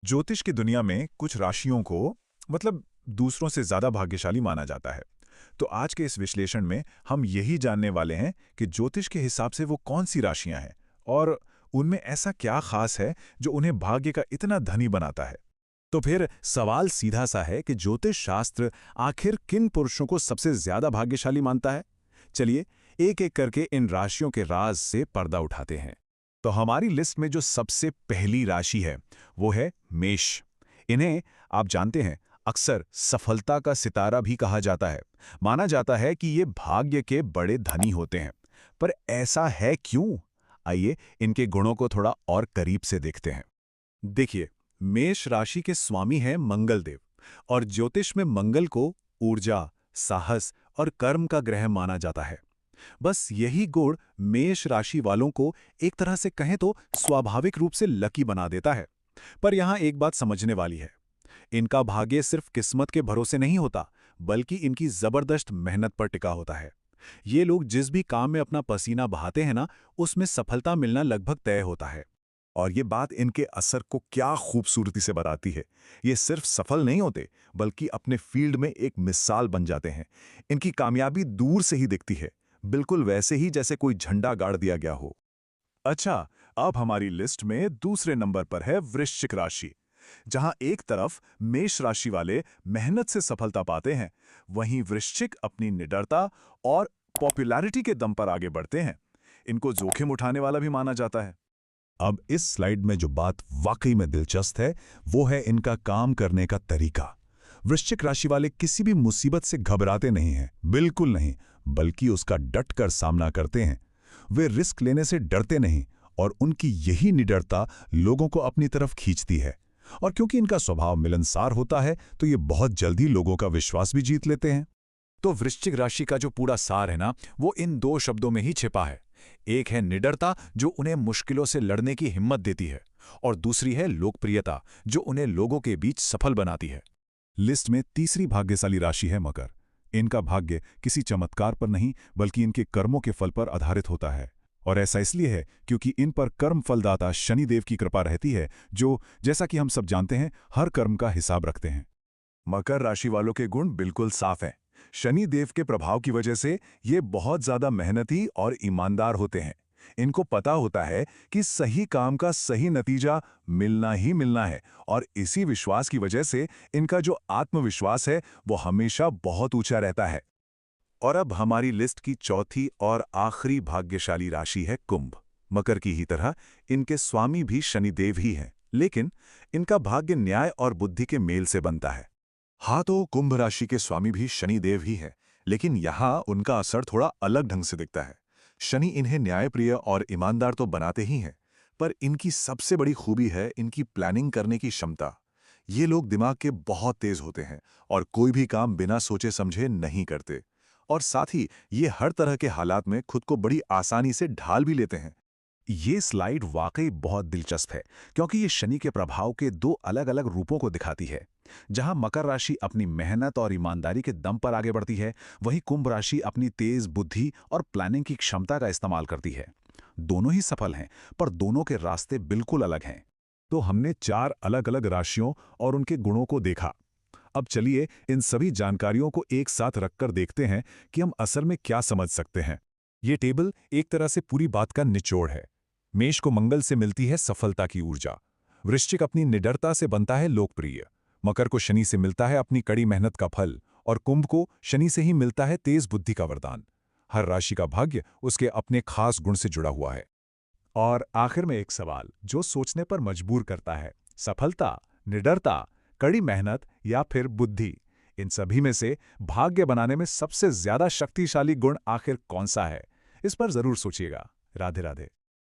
ज्योतिष की दुनिया में कुछ राशियों को दूसरों से ज्यादा भाग्यशाली माना जाता है। तो आज के इस विश्लेषण में हम यही जानने वाले हैं कि ज्योतिष के हिसाब से वो कौन सी राशियां हैं और उनमें ऐसा क्या खास है जो उन्हें भाग्य का इतना धनी बनाता है। तो फिर सवाल सीधा सा है कि ज्योतिष शास्त्र आखिर किन पुरुषों को सबसे ज्यादा भाग्यशाली मानता है। चलिए एक एक करके इन राशियों के राज से पर्दा उठाते हैं। तो हमारी लिस्ट में जो सबसे पहली राशि है वो है मेष। इन्हें आप जानते हैं अक्सर सफलता का सितारा भी कहा जाता है। माना जाता है कि ये भाग्य के बड़े धनी होते हैं। पर ऐसा है क्यों? आइए इनके गुणों को थोड़ा और करीब से देखते हैं। देखिए, मेष राशि के स्वामी हैं मंगल देव और ज्योतिष में मंगल को ऊर्जा, साहस और कर्म का ग्रह माना जाता है। बस यही गुण मेष राशि वालों को एक तरह से कहें तो स्वाभाविक रूप से लकी बना देता है। पर यहां एक बात समझने वाली है, इनका भाग्य सिर्फ किस्मत के भरोसे नहीं होता, बल्कि इनकी जबरदस्त मेहनत पर टिका होता है। ये लोग जिस भी काम में अपना पसीना बहाते हैं ना, उसमें सफलता मिलना लगभग तय होता है। और ये बात इनके असर को क्या खूबसूरती से बताती है। ये सिर्फ सफल नहीं होते, बल्कि अपने फील्ड में एक मिसाल बन जाते हैं। इनकी कामयाबी दूर से ही दिखती है, बिल्कुल वैसे ही जैसे कोई झंडा गाड़ दिया गया हो। अच्छा, अब हमारी लिस्ट में दूसरे नंबर पर है वृश्चिक राशि। जहां एक तरफ मेष राशि वाले मेहनत से सफलता पाते हैं, वहीं वृश्चिक अपनी निडरता और पॉपुलैरिटी के दम पर आगे बढ़ते हैं। इनको जोखिम उठाने वाला भी माना जाता है। अब इस स्लाइड में जो बात वाकई में दिलचस्प है, वो है इनका काम करने का तरीका। वृश्चिक राशि वाले किसी भी मुसीबत से घबराते नहीं हैं, बिल्कुल नहीं, बल्कि उसका डटकर सामना करते हैं। वे रिस्क लेने से डरते नहीं और उनकी यही निडरता लोगों को अपनी तरफ खींचती है। और क्योंकि इनका स्वभाव मिलनसार होता है, तो ये बहुत जल्दी लोगों का विश्वास भी जीत लेते हैं। तो वृश्चिक राशि का जो पूरा सार है ना, वो इन दो शब्दों में ही छिपा है। एक है निडरता, जो उन्हें मुश्किलों से लड़ने की हिम्मत देती है, और दूसरी है लोकप्रियता, जो उन्हें लोगों के बीच सफल बनाती है। लिस्ट में तीसरी भाग्यशाली राशि है मकर। इनका भाग्य किसी चमत्कार पर नहीं, बल्कि इनके कर्मों के फल पर आधारित होता है। और ऐसा इसलिए है क्योंकि इन पर कर्म फलदाता शनिदेव की कृपा रहती है, जो, जैसा कि हम सब जानते हैं, हर कर्म का हिसाब रखते हैं। मकर राशि वालों के गुण बिल्कुल साफ हैं। शनि देव के प्रभाव की वजह से ये बहुत ज्यादा मेहनती और ईमानदार होते हैं। इनको पता होता है कि सही काम का सही नतीजा मिलना ही मिलना है, और इसी विश्वास की वजह से इनका जो आत्मविश्वास है वो हमेशा बहुत ऊंचा रहता है। और अब हमारी लिस्ट की चौथी और आखिरी भाग्यशाली राशि है कुंभ। मकर की ही तरह इनके स्वामी भी शनिदेव ही हैं, लेकिन इनका भाग्य न्याय और बुद्धि के मेल से बनता है। हाँ, तो कुंभ राशि के स्वामी भी शनिदेव ही हैं, लेकिन यहाँ उनका असर थोड़ा अलग ढंग से दिखता है। शनि इन्हें न्यायप्रिय और ईमानदार तो बनाते ही हैं, पर इनकी सबसे बड़ी खूबी है इनकी प्लानिंग करने की क्षमता। ये लोग दिमाग के बहुत तेज होते हैं और कोई भी काम बिना सोचे समझे नहीं करते। और साथ ही ये हर तरह के हालात में खुद को बड़ी आसानी से ढाल भी लेते हैं। ये स्लाइड वाकई बहुत दिलचस्प है, क्योंकि ये शनि के प्रभाव के दो अलग-अलग रूपों को दिखाती है। जहां मकर राशि अपनी मेहनत और ईमानदारी के दम पर आगे बढ़ती है, वहीं कुंभ राशि अपनी तेज बुद्धि और प्लानिंग की क्षमता का इस्तेमाल करती है। दोनों ही सफल हैं, पर दोनों के रास्ते बिल्कुल अलग हैं। तो हमने 4 अलग-अलग राशियों और उनके गुणों को देखा। अब चलिए इन सभी जानकारियों को एक साथ रखकर देखते हैं कि हम असल में क्या समझ सकते हैं। ये टेबल एक तरह से पूरी बात का निचोड़ है। मेष को मंगल से मिलती है सफलता की ऊर्जा, वृश्चिक अपनी निडरता से बनता है लोकप्रिय, मकर को शनि से मिलता है अपनी कड़ी मेहनत का फल, और कुंभ को शनि से ही मिलता है तेज बुद्धि का वरदान। हर राशि का भाग्य उसके अपने खास गुण से जुड़ा हुआ है। और आखिर में एक सवाल जो सोचने पर मजबूर करता है, सफलता, निडरता, कड़ी मेहनत या फिर बुद्धि, इन सभी में से भाग्य बनाने में सबसे ज्यादा शक्तिशाली गुण आखिर कौन सा है? इस पर जरूर सोचिएगा। राधे राधे।